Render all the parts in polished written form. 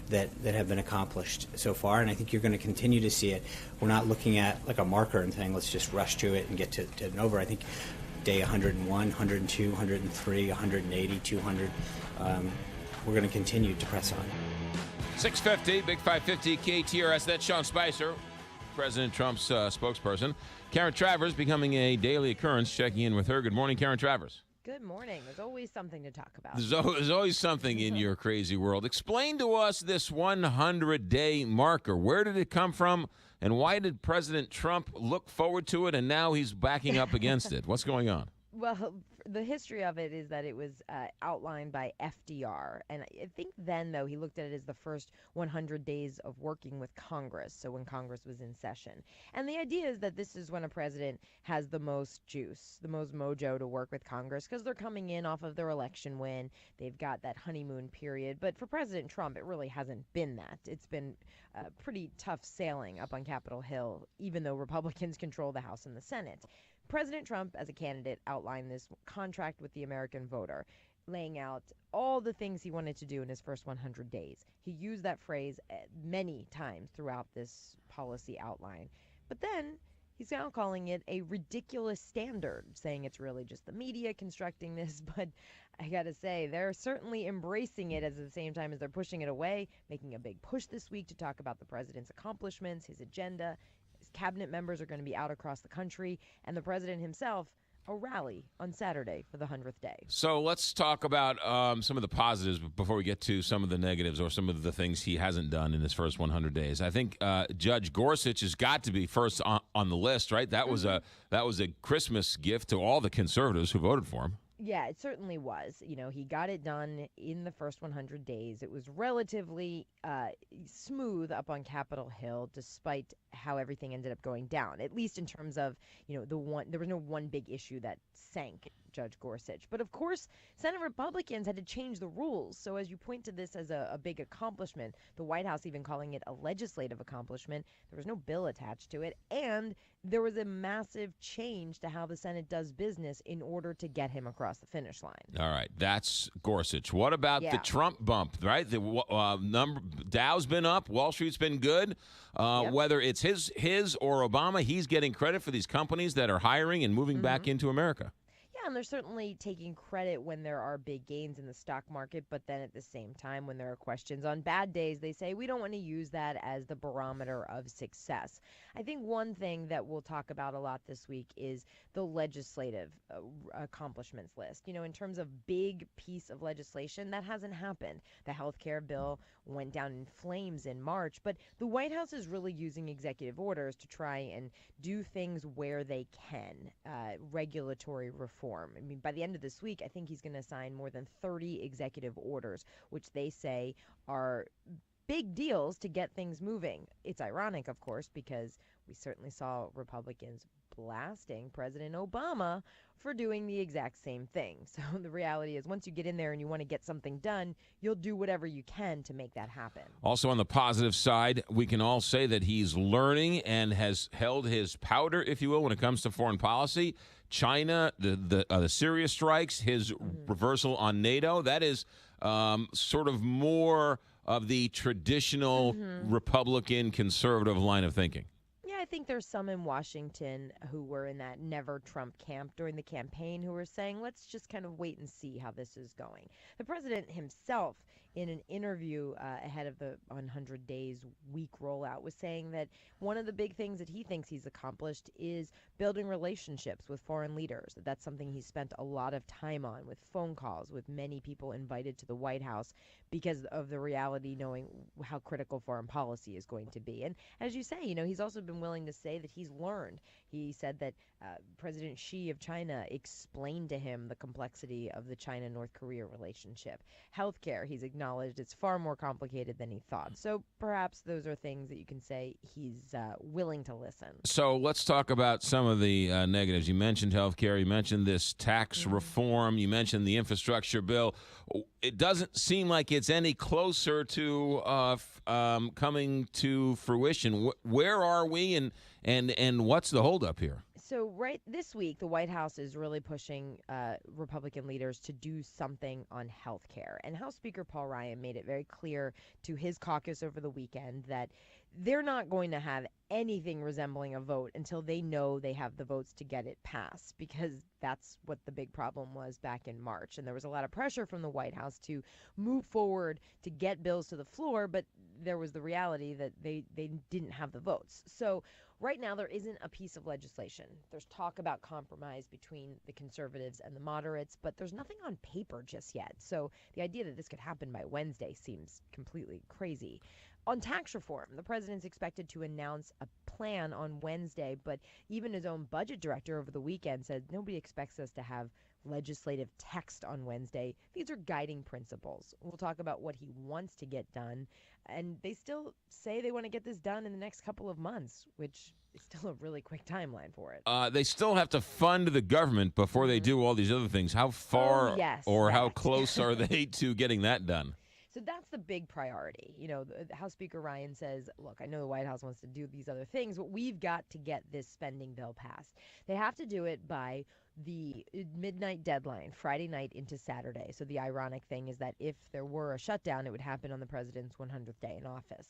that have been accomplished so far, and I think you're going to continue to see it. We're not looking at like a marker and saying, let's just rush to it and get to it over. I think day 101, 102, 103, 180, 200, we're going to continue to press on. 650, Big 550, KTRS. That's Sean Spicer, President Trump's spokesperson. Karen Travers becoming a daily occurrence, checking in with her. Good morning, Karen Travers. Good morning. There's always something to talk about. There's always something in your crazy world. Explain to us this 100-day marker. Where did it come from, and why did President Trump look forward to it, and now he's backing up against it? What's going on? Well, the history of it is that it was outlined by FDR. And I think then, though, he looked at it as the first 100 days of working with Congress, so when Congress was in session. And the idea is that this is when a president has the most juice, the most mojo to work with Congress, because they're coming in off of their election win. They've got that honeymoon period. But for President Trump, it really hasn't been that. It's been pretty tough sailing up on Capitol Hill, even though Republicans control the House and the Senate. President Trump, as a candidate, outlined this contract with the American voter, laying out all the things he wanted to do in his first 100 days. He used that phrase many times throughout this policy outline. But then he's now calling it a ridiculous standard, saying it's really just the media constructing this. But I got to say, they're certainly embracing it at the same time as they're pushing it away, making a big push this week to talk about the president's accomplishments, his agenda. Cabinet members are going to be out across the country, and the president himself, a rally on Saturday for the 100th day. So let's talk about some of the positives before we get to some of the negatives or some of the things he hasn't done in his first 100 days. I think Judge Gorsuch has got to be first on the list, right? That was a Christmas gift to all the conservatives who voted for him. Yeah, it certainly was. You know, he got it done in the first 100 days. It was relatively smooth up on Capitol Hill, despite how everything ended up going down, at least in terms of, you know, there was no one big issue that sank Judge Gorsuch. But of course, Senate Republicans had to change the rules. So as you point to this as a big accomplishment, the White House even calling it a legislative accomplishment, there was no bill attached to it. And there was a massive change to how the Senate does business in order to get him across the finish line. All right, that's Gorsuch. What about the Trump bump, right? The Dow's been up, Wall Street's been good. Whether it's his or Obama, he's getting credit for these companies that are hiring and moving back into America. And they're certainly taking credit when there are big gains in the stock market, but then at the same time, when there are questions on bad days, they say we don't want to use that as the barometer of success. I think one thing that we'll talk about a lot this week is the legislative accomplishments list. You know, in terms of big piece of legislation, that hasn't happened. The health care bill went down in flames in March, but the White House is really using executive orders to try and do things where they can, regulatory reform. I mean, by the end of this week, I think he's going to sign more than 30 executive orders, which they say are big deals to get things moving. It's ironic, of course, because we certainly saw Republicans blasting President Obama for doing the exact same thing. So the reality is, once you get in there and you want to get something done, you'll do whatever you can to make that happen. Also, on the positive side, we can all say that he's learning and has held his powder, if you will, when it comes to foreign policy. China, the Syria strikes, his reversal on NATO, that is sort of more of the traditional Republican conservative line of thinking. I think there's some in Washington who were in that never Trump camp during the campaign who were saying, let's just kind of wait and see how this is going. The president himself, in an interview ahead of the 100 Days week rollout, was saying that one of the big things that he thinks he's accomplished is building relationships with foreign leaders. That's something he's spent a lot of time on, with phone calls, with many people invited to the White House because of the reality, knowing how critical foreign policy is going to be. And as you say, you know, he's also been willing to say that he's learned. He said that President Xi of China explained to him the complexity of the China-North Korea relationship. Healthcare, he's acknowledged it's far more complicated than he thought. So perhaps those are things that you can say he's willing to listen. So let's talk about some of the negatives. You mentioned healthcare. You mentioned this tax reform. You mentioned the infrastructure bill. It doesn't seem like it's any closer to coming to fruition. Where are we, and what's the holdup here? So right this week, the White House is really pushing Republican leaders to do something on health care. And House Speaker Paul Ryan made it very clear to his caucus over the weekend that they're not going to have anything resembling a vote until they know they have the votes to get it passed, because that's what the big problem was back in March. And there was a lot of pressure from the White House to move forward to get bills to the floor, but there was the reality that they didn't have the votes. So right now, there isn't a piece of legislation. There's talk about compromise between the conservatives and the moderates, but there's nothing on paper just yet. So the idea that this could happen by Wednesday seems completely crazy. On tax reform, the president's expected to announce a plan on Wednesday, but even his own budget director over the weekend said nobody expects us to have legislative text on Wednesday. These are guiding principles. We'll talk about what he wants to get done, and they still say they want to get this done in the next couple of months, which is still a really quick timeline for it. They still have to fund the government before they do all these other things. How far how close are they to getting that done? So that's the big priority. You know, the House Speaker Ryan says, look, I know the White House wants to do these other things, but we've got to get this spending bill passed. They have to do it by the midnight deadline, Friday night into Saturday. So the ironic thing is that if there were a shutdown, it would happen on the president's 100th day in office.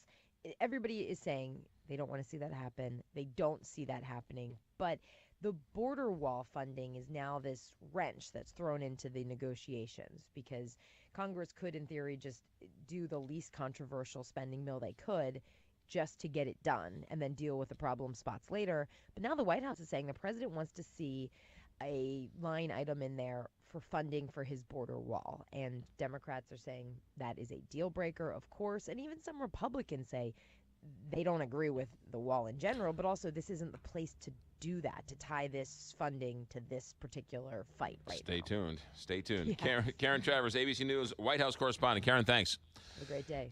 Everybody is saying they don't want to see that happen. They don't see that happening. But the border wall funding is now this wrench that's thrown into the negotiations, because Congress could, in theory, just do the least controversial spending bill they could just to get it done and then deal with the problem spots later. But now the White House is saying the president wants to see a line item in there for funding for his border wall. And Democrats are saying that is a deal breaker, of course. And even some Republicans say they don't agree with the wall in general, but also this isn't the place to do that, to tie this funding to this particular fight right now. Stay tuned. Yes. Karen Travers, ABC News White House correspondent. Karen, thanks. Have a great day.